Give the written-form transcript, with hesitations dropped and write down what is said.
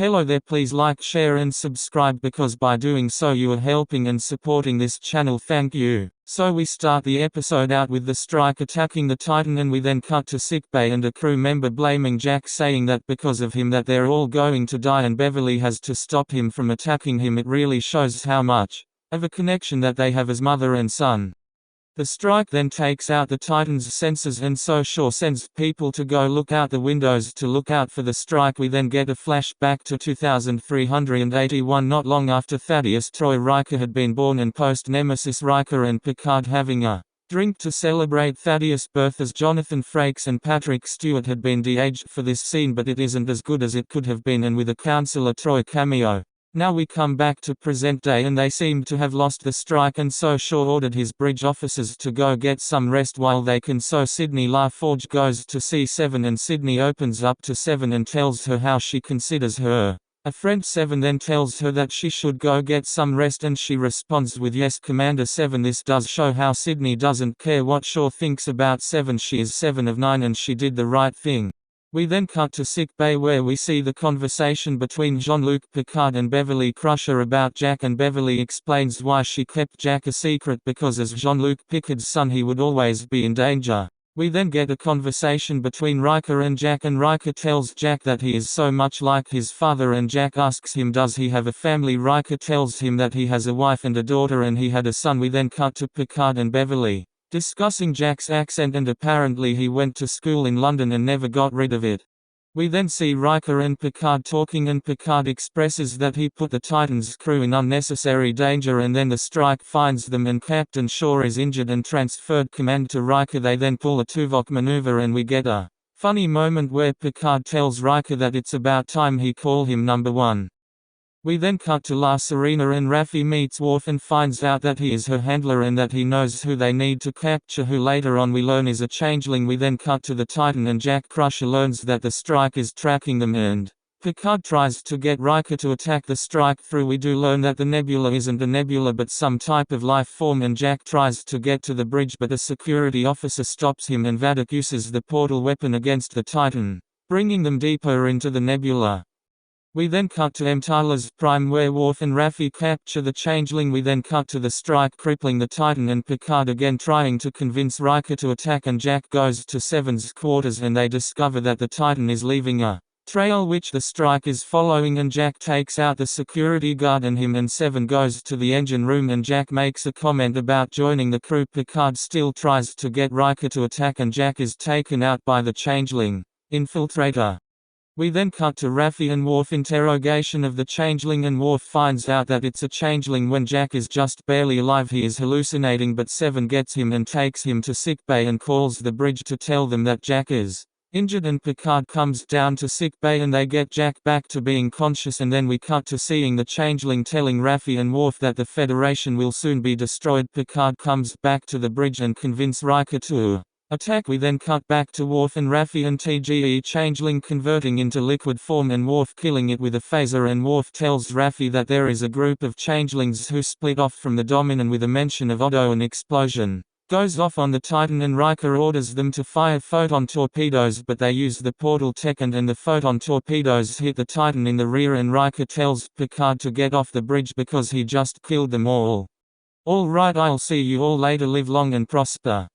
Hello there, please like, share and subscribe because by doing so you are helping and supporting this channel, thank you. So we start the episode out with the strike attacking the Titan and we then cut to sickbay and a crew member blaming Jack, saying that because of him that they're all going to die and Beverly has to stop him from attacking him. It really shows how much of a connection that they have as mother and son. The strike then takes out the Titan's sensors and so Shaw sends people to go look out the windows to look out for the strike. We then get a flashback to 2381, not long after Thaddeus Troy Riker had been born, and post-Nemesis Riker and Picard having a drink to celebrate Thaddeus' birth, as Jonathan Frakes and Patrick Stewart had been de-aged for this scene, but it isn't as good as it could have been, and with a Counselor Troy cameo. Now we come back to present day and they seem to have lost the strike, and so Shaw ordered his bridge officers to go get some rest while they can. So Sydney LaForge goes to see Seven and Sydney opens up to Seven and tells her how she considers her a friend. Seven then tells her that she should go get some rest and she responds with yes, Commander Seven. This does show how Sydney doesn't care what Shaw thinks about Seven. She is 7 of 9 and she did the right thing. We then cut to sickbay where we see the conversation between Jean-Luc Picard and Beverly Crusher about Jack, and Beverly explains why she kept Jack a secret because as Jean-Luc Picard's son he would always be in danger. We then get a conversation between Riker and Jack, and Riker tells Jack that he is so much like his father, and Jack asks him does he have a family. Riker tells him that he has a wife and a daughter and he had a son. We then cut to Picard and Beverly discussing Jack's accent, and apparently he went to school in London and never got rid of it. We then see Riker and Picard talking and Picard expresses that he put the Titan's crew in unnecessary danger, and then the strike finds them and Captain Shaw is injured and transferred command to Riker. They then pull a Tuvok maneuver and we get a funny moment where Picard tells Riker that it's about time he call him number one. We then cut to La Serena and Raffi meets Worf and finds out that he is her handler and that he knows who they need to capture, who later on we learn is a changeling. We then cut to the Titan and Jack Crusher learns that the strike is tracking them and Picard tries to get Riker to attack the strike through. We do learn that the nebula isn't a nebula but some type of life form, and Jack tries to get to the bridge but a security officer stops him and Vadic uses the portal weapon against the Titan, bringing them deeper into the nebula. We then cut to M'Talas Prime where Worf and Raffi capture the changeling. We then cut to the strike crippling the Titan and Picard again trying to convince Riker to attack, and Jack goes to Seven's quarters and they discover that the Titan is leaving a trail which the strike is following, and Jack takes out the security guard and him and Seven goes to the engine room and Jack makes a comment about joining the crew. Picard still tries to get Riker to attack and Jack is taken out by the changeling infiltrator. We then cut to Raffi and Worf interrogation of the changeling, and Worf finds out that it's a changeling when Jack is just barely alive. He is hallucinating, but Seven gets him and takes him to sickbay and calls the bridge to tell them that Jack is injured, and Picard comes down to sickbay and they get Jack back to being conscious, and then we cut to seeing the changeling telling Raffi and Worf that the Federation will soon be destroyed. Picard comes back to the bridge and convinces Riker to attack. We then cut back to Worf and Raffi and TGE changeling converting into liquid form and Worf killing it with a phaser, and Worf tells Raffi that there is a group of changelings who split off from the Dominan. With a mention of Odo, an explosion goes off on the Titan and Riker orders them to fire photon torpedoes, but they use the portal tech and the photon torpedoes hit the Titan in the rear, and Riker tells Picard to get off the bridge because he just killed them all. All right, I'll see you all later, live long and prosper.